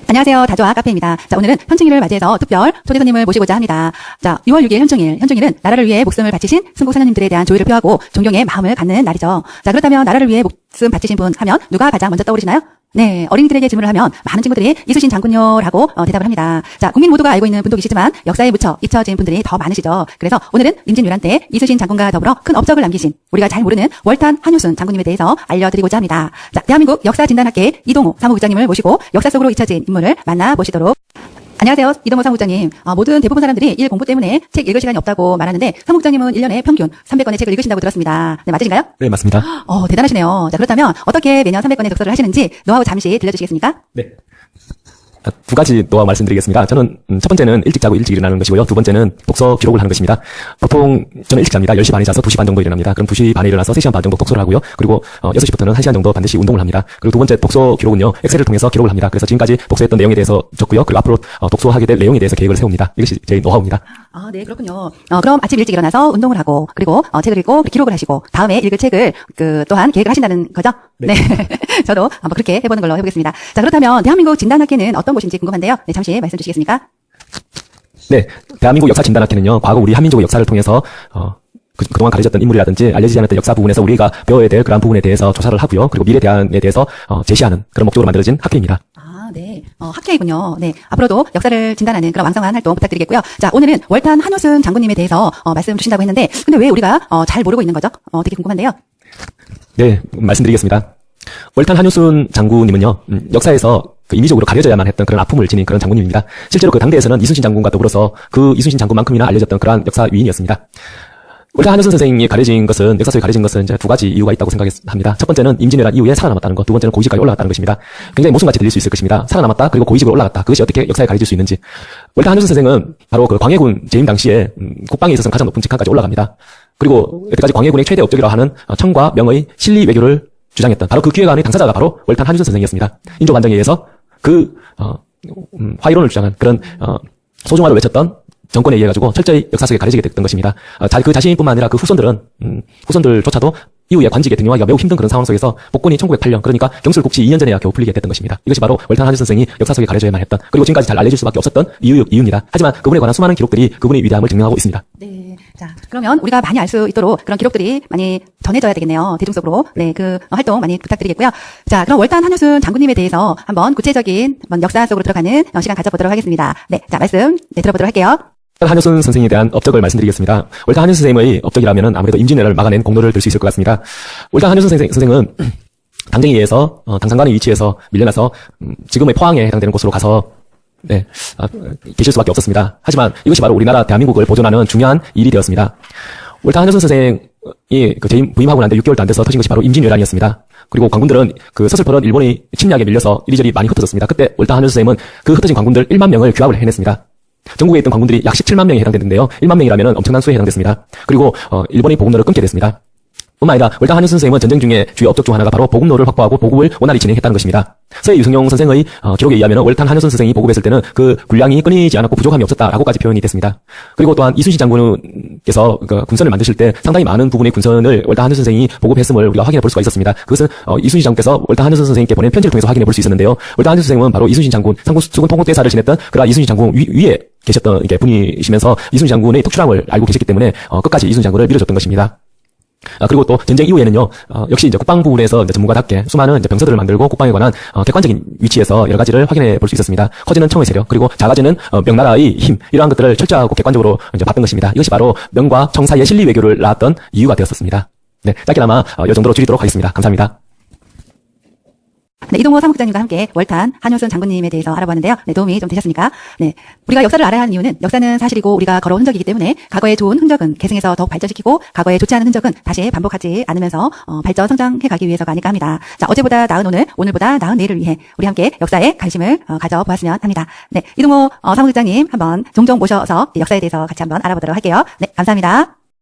안녕하세요. 다조아 카페입니다. 자, 오늘은 현충일을 맞이해서 특별 초대 손님을 모시고자 합니다. 자, 6월 6일 현충일. 현충일은 나라를 위해 목숨을 바치신 순국사녀님들에 대한 조의를 표하고 존경의 마음을 갖는 날이죠. 자, 그렇다면 나라를 위해 목숨 바치신 분 하면 누가 가장 먼저 떠오르시나요? 네, 어린이들에게 질문을 하면 많은 친구들이 이순신 장군요라고 대답을 합니다. 자, 국민 모두가 알고 있는 분도 계시지만 역사에 묻혀 잊혀진 분들이 더 많으시죠. 그래서 오늘은 임진왜란 때 이순신 장군과 더불어 큰 업적을 남기신 우리가 잘 모르는 월탄 한효순 장군님에 대해서 알려드리고자 합니다. 자, 대한민국 역사진단학계 이동호 사무국장님을 모시고 역사 속으로 잊혀진 인물을 만나보시도록. 안녕하세요. 이동호 사무국장님. 모든 대부분 사람들이 일 공부 때문에 책 읽을 시간이 없다고 말하는데 사무국장님은 1년에 평균 300권의 책을 읽으신다고 들었습니다. 네, 맞으신가요? 네, 맞습니다. 대단하시네요. 자, 그렇다면 어떻게 매년 300권의 독서를 하시는지 노하우 잠시 들려주시겠습니까? 네. 두 가지 노하우 말씀드리겠습니다. 저는 첫 번째는 일찍 자고 일찍 일어나는 것이고요. 두 번째는 독서 기록을 하는 것입니다. 보통 저는 일찍 잡니다. 10시 반에 자서 2시 반 정도 일어납니다. 그럼 2시 반에 일어나서 3시간 반 정도 독서를 하고요. 그리고 6시부터는 1시간 정도 반드시 운동을 합니다. 그리고 두 번째 독서 기록은요. 엑셀을 통해서 기록을 합니다. 그래서 지금까지 독서했던 내용에 대해서 적고요. 그리고 앞으로 독서하게 될 내용에 대해서 계획을 세웁니다. 이것이 제 노하우입니다. 네, 그렇군요. 그럼 아침 일찍 일어나서 운동을 하고 그리고 책을 읽고 기록을 하시고 다음에 읽을 책을 또한 계획을 하신다는 거죠? 네. 저도 한번 그렇게 해보는 걸로 해보겠습니다. 자, 그렇다면 대한민국 진단학회는 어떤 곳인지 궁금한데요. 네, 잠시 말씀 주시겠습니까? 네. 대한민국 역사진단학회는요. 과거 우리 한민족의 역사를 통해서 그동안 가려졌던 인물이라든지 알려지지 않았던 역사 부분에서 우리가 배워야 될 그러한 부분에 대해서 조사를 하고요. 그리고 미래 대안에 대해서 제시하는 그런 목적으로 만들어진 학회입니다. 네. 학회이군요. 네. 앞으로도 역사를 진단하는 그런 왕성한 활동 부탁드리겠고요. 자, 오늘은 월탄 한효순 장군님에 대해서 말씀 주신다고 했는데, 근데 왜 우리가 잘 모르고 있는 거죠? 되게 궁금한데요. 네, 말씀드리겠습니다. 월탄 한효순 장군님은요, 역사에서 임의적으로 가려져야만 했던 그런 아픔을 지닌 그런 장군님입니다. 실제로 그 당대에서는 이순신 장군과 더불어서 그 이순신 장군만큼이나 알려졌던 그러한 역사 위인이었습니다. 월탄 한효순 선생이 가려진 것은, 역사 속에 가려진 것은 이제 두 가지 이유가 있다고 생각합니다. 첫 번째는 임진왜란 이후에 살아남았다는 것, 두 번째는 고위직까지 올라갔다는 것입니다. 굉장히 모순같이 들릴 수 있을 것입니다. 살아남았다, 그리고 고위직으로 올라갔다. 그것이 어떻게 역사에 가려질 수 있는지. 월탄 한효순 선생은 바로 그 광해군 재임 당시에 국방에 있어서는 가장 높은 직함까지 올라갑니다. 그리고 여태까지 광해군의 최대 업적이라고 하는 청과 명의 실리 외교를 주장했던 바로 그 기획안의 당사자가 바로 월탄 한효순 선생이었습니다. 인조 반정에 의해서 화이론을 주장한 그런 소중화를 외쳤던 정권에 의해 가지고 철저히 역사 속에 가려지게 됐던 것입니다. 그 자신뿐만 아니라 그 후손들조차도 이후에 관직에 등용하기가 매우 힘든 그런 상황 속에서 복권이 1908년, 그러니까 경술국치 2년 전에야 겨우 풀리게 됐던 것입니다. 이것이 바로 월탄 한효순 선생이 역사 속에 가려져야만 했던, 그리고 지금까지 잘 알려질 수밖에 없었던 이유입니다. 하지만 그분에 관한 수많은 기록들이 그분의 위대함을 증명하고 있습니다. 네. 자, 그러면 우리가 많이 알 수 있도록 그런 기록들이 많이 전해져야 되겠네요. 대중적으로. 네, 그 활동 많이 부탁드리겠고요. 자, 그럼 월탄 한효순 장군님에 대해서 한번 구체적인 역사 속으로 들어가는 시간 가져보도록 하겠습니다. 네, 자, 말씀 들어보도록 할게요. 한효순 선생에 대한 업적을 말씀드리겠습니다. 월탄 한효순 선생의 업적이라면 아무래도 임진왜란을 막아낸 공로를 들 수 있을 것 같습니다. 월탄 한효순 선생은 당정에 의해서 당상관의 위치에서 밀려나서 지금의 포항에 해당되는 곳으로 가서 계실 수밖에 없었습니다. 하지만 이것이 바로 우리나라 대한민국을 보존하는 중요한 일이 되었습니다. 월탄 한효순 선생이 부임하고 난 뒤 6개월도 안 돼서 터진 것이 바로 임진왜란이었습니다. 그리고 관군들은 그 서슬퍼런 일본의 침략에 밀려서 이리저리 많이 흩어졌습니다. 그때 월탄 한효순 선생은 그 흩어진 관군들 1만 명을 규합을 해냈습니다. 전국에 있던 관군들이 약 17만 명에 해당되는데요. 1만 명이라면 엄청난 수에 해당됐습니다. 그리고 일본의 보급로를 끊게 됐습니다. 뿐만 아니라 월탄 한효순 선생은 전쟁 중에 주요 업적 중 하나가 바로 보급로를 확보하고 보급을 원활히 진행했다는 것입니다. 서해 유승용 선생의 기록에 의하면 월탄 한효순 선생이 보급했을 때는 그 군량이 끊이지 않았고 부족함이 없었다라고까지 표현이 됐습니다. 그리고 또한 이순신 장군께서 군선을 만드실 때 상당히 많은 부분의 군선을 월탄 한효순 선생이 보급했음을 우리가 확인해 볼 수가 있었습니다. 그것은 이순신 장군께서 월탄 한효순 선생님께 보낸 편지를 통해서 확인해 볼 수 있었는데요. 월탄 한효순 선생은 바로 이순신 장군 수군 통곡대사를 지냈던 그러한 이순신 장군 위에 계셨던 분이시면서 이순신 장군의 특출함을 알고 계셨기 때문에 끝까지 이순신 장군을 밀어줬던 것입니다. 그리고 또 전쟁 이후에는요, 역시 이제 국방부에서 전문가답게 수많은 병서들을 만들고 국방에 관한 객관적인 위치에서 여러 가지를 확인해 볼 수 있었습니다. 커지는 청의 세력, 그리고 작아지는 명나라의 힘, 이러한 것들을 철저하고 객관적으로 이제 봤던 것입니다. 이것이 바로 명과 청 사이의 실리 외교를 낳았던 이유가 되었었습니다. 네, 짧게나마 이 정도로 줄이도록 하겠습니다. 감사합니다. 네, 이동호 사무국장님과 함께 월탄 한효순 장군님에 대해서 알아봤는데요. 네, 도움이 좀 되셨습니까? 네, 우리가 역사를 알아야 하는 이유는 역사는 사실이고 우리가 걸어온 흔적이기 때문에 과거의 좋은 흔적은 계승해서 더욱 발전시키고 과거에 좋지 않은 흔적은 다시 반복하지 않으면서 발전 성장해 가기 위해서가 아닐까 합니다. 자, 어제보다 나은 오늘, 오늘보다 나은 내일을 위해 우리 함께 역사에 관심을 가져보았으면 합니다. 네, 이동호 사무국장님 한번 종종 모셔서 역사에 대해서 같이 한번 알아보도록 할게요. 네, 감사합니다.